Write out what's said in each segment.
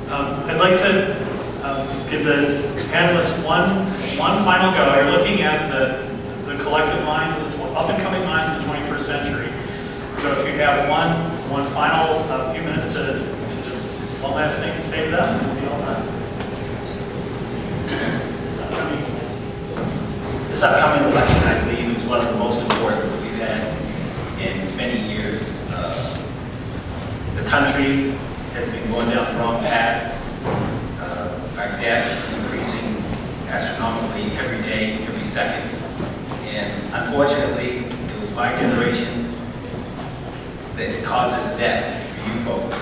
I'd like to give the panelists one final go. You're looking at the collective minds, up-and-coming minds of the 21st century. So if you have one final few minutes to just one last thing to say to them, we'll be all done. This upcoming election, I believe, is one of the most important we've had in many years. The country has been going down the wrong path. Our debt is increasing astronomically every day, every second. And unfortunately, it was my generation that causes death for you folks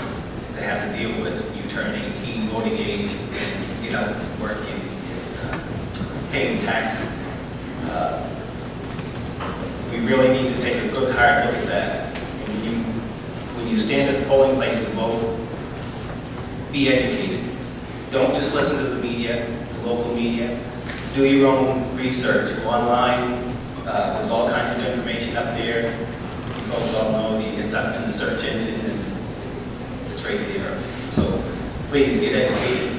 to have to deal with. You turn 18, voting age, and get out to work and paying taxes. We really need to take a good hard look at that. When you stand at the polling place to vote, be educated. Don't just listen to the media, the local media. Do your own research. Go online. There's all kinds of information up there. You folks all know it's up in the search engine, and it's right there. So please get educated.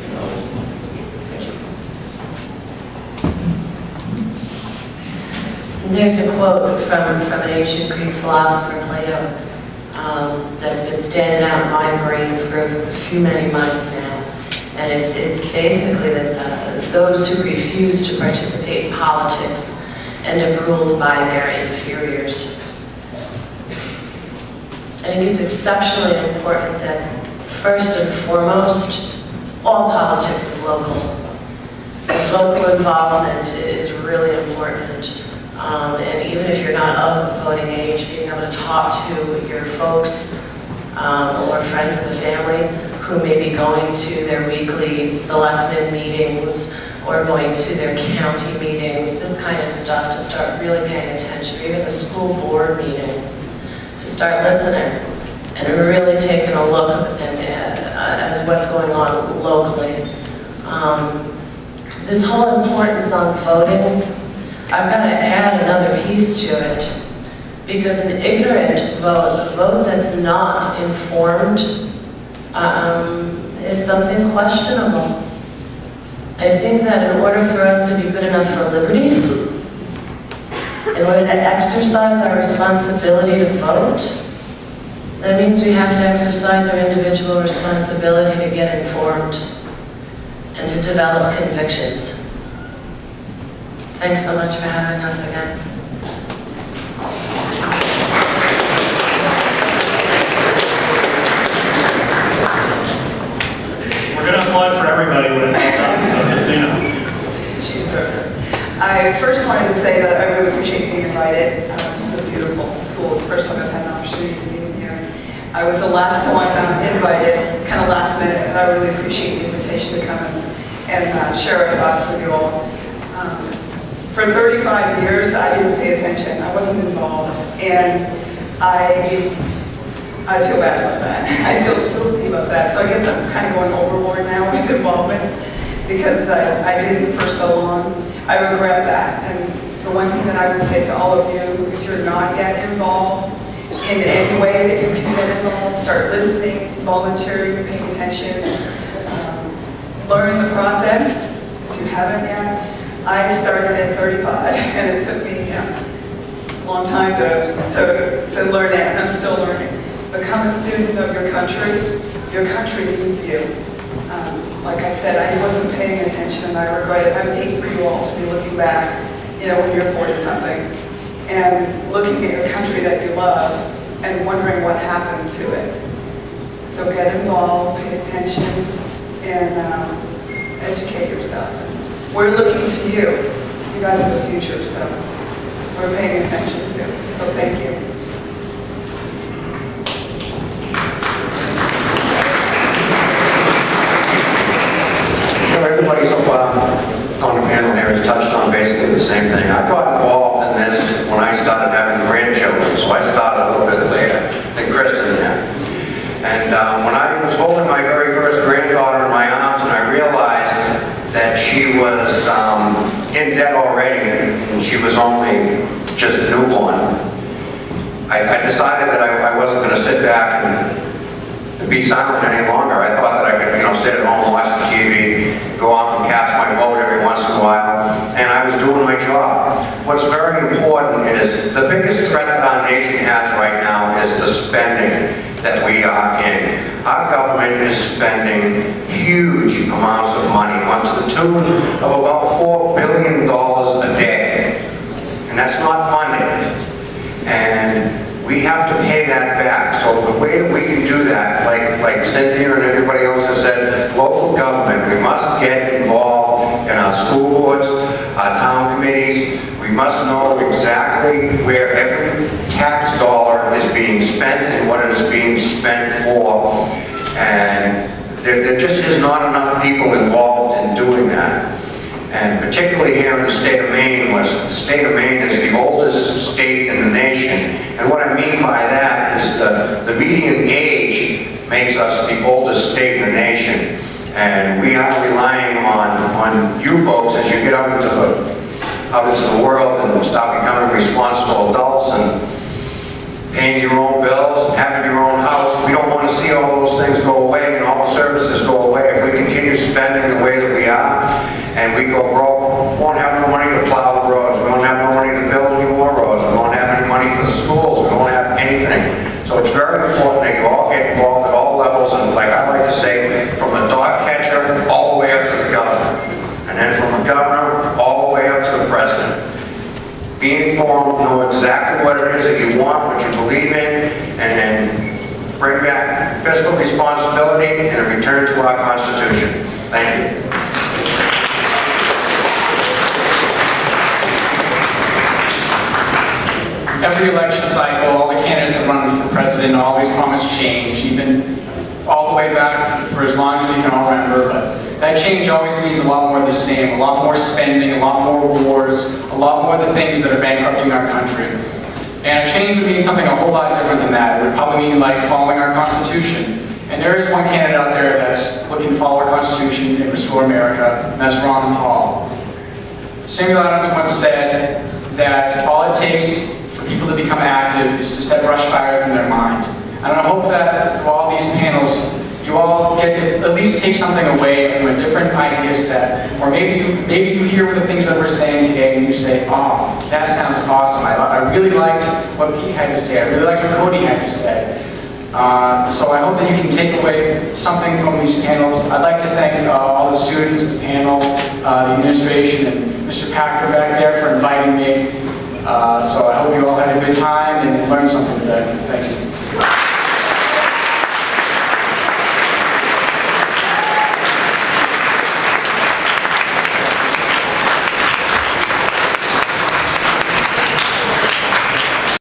Thank you. There's a quote from an ancient Greek philosopher, Plato, that's been standing out in my brain for many months now. And it's basically that those who refuse to participate in politics end up ruled by their inferiors. I think it's exceptionally important that first and foremost, all politics is local. Local involvement is really important. And even if you're not of voting age, being able to talk to your folks or friends of the family who may be going to their weekly selectmen meetings or going to their county meetings, this kind of stuff, to start really paying attention, even the school board meetings, to start listening and really taking a look at what's going on locally. This whole importance on voting, I've got to add another piece to it, because an ignorant vote, a vote that's not informed, is something questionable. I think that in order for us to be good enough for liberty, in order to exercise our responsibility to vote, that means we have to exercise our individual responsibility to get informed and to develop convictions. Thanks so much for having us again. We're going to applaud for everybody when it's all done, so just so you know. I first wanted to say that I really appreciate being invited. This is a beautiful school. It's the first time I've had an opportunity to be here. I was the last one invited, kind of last minute, and I really appreciate the invitation to come and share our thoughts with you all. For 35 years, I didn't pay attention. I wasn't involved, and I feel bad about that. I feel guilty about that. So I guess I'm kind of going overboard now with involvement because I didn't for so long. I regret that. And the one thing that I would say to all of you, if you're not yet involved in any way that you can get involved, start listening, volunteering, paying attention, learn the process. If you haven't yet, I started at 35, and it took me a long time to learn it, and I'm still learning. Become a student of your country. Your country needs you. Like I said, I wasn't paying attention, and I regret it. I would hate for you all to be looking back, when you're 40-something, and looking at your country that you love, and wondering what happened to it. So get involved, pay attention, and educate yourself. We're looking to you. You guys are the future, so we're paying attention to. So thank you. Everybody so far on the panel here has touched on basically the same thing. I got involved in this when I started having grandchildren, so I started a little bit later than Kristen did. And when I was holding my very first granddaughter in my arms, and I realized that she was in debt already, and she was only just a newborn, I decided that I wasn't going to sit back and be silent any longer. I thought that I could, sit at home, watch the TV, go out and cast my vote every once in a while, and I was doing my job. What's very important is the biggest threat that our nation has right now is the spending that we are in. Our government is spending huge amounts of money, up to the tune of about $4 billion a day. And that's not funded. And we have to pay that back. So the way that we can do that, like Cynthia and everybody else has said, local government, we must get involved in our school boards, our town committees. We must know exactly where every tax dollar is being spent and what it is being spent for. And there just is not enough people involved in doing that. And particularly here in the state of Maine, the state of Maine is the oldest state in the nation. And what I mean by that is the median age makes us the oldest state in the nation. And we are relying on you folks as you get out into the world and start becoming responsible adults and paying your own bills, having your own house. We don't want to see all those things go away and all the services go away. If we continue spending the way that we are and we go broke, we won't have no money to plow the roads. We won't have no money to build any more roads. We won't have any money for the schools. We won't have anything. So it's very important that you all get involved at all levels, and like I like to say, from the dog catcher all the way up to the governor. And then from the governor all the way up to the president. Be informed, know exactly what it is that you want, what you believe in, and then bring back fiscal responsibility and a return to our Constitution. Thank you. Every election cycle, all the candidates that run for president always promise change, even all the way back for as long as we can all remember. But that change always means a lot more of the same, a lot more spending, a lot more wars, a lot more of the things that are bankrupting our country. And change would mean something a whole lot different than that. It would probably mean like following our Constitution. And there is one candidate out there that's looking to follow our Constitution and restore America, and that's Ron Paul. Samuel Adams once said that all it takes for people to become active is to set brush fires in their mind. And I hope that for all these panels, you all get to at least take something away from a different idea set, or maybe you hear the things that we're saying today and you say, oh, that sounds awesome. I really liked what Pete had to say. I really liked what Cody had to say. So I hope that you can take away something from these panels. I'd like to thank all the students, the panel, the administration, and Mr. Packer back there for inviting me. So I hope you all had a good time and learned something today. Thank you.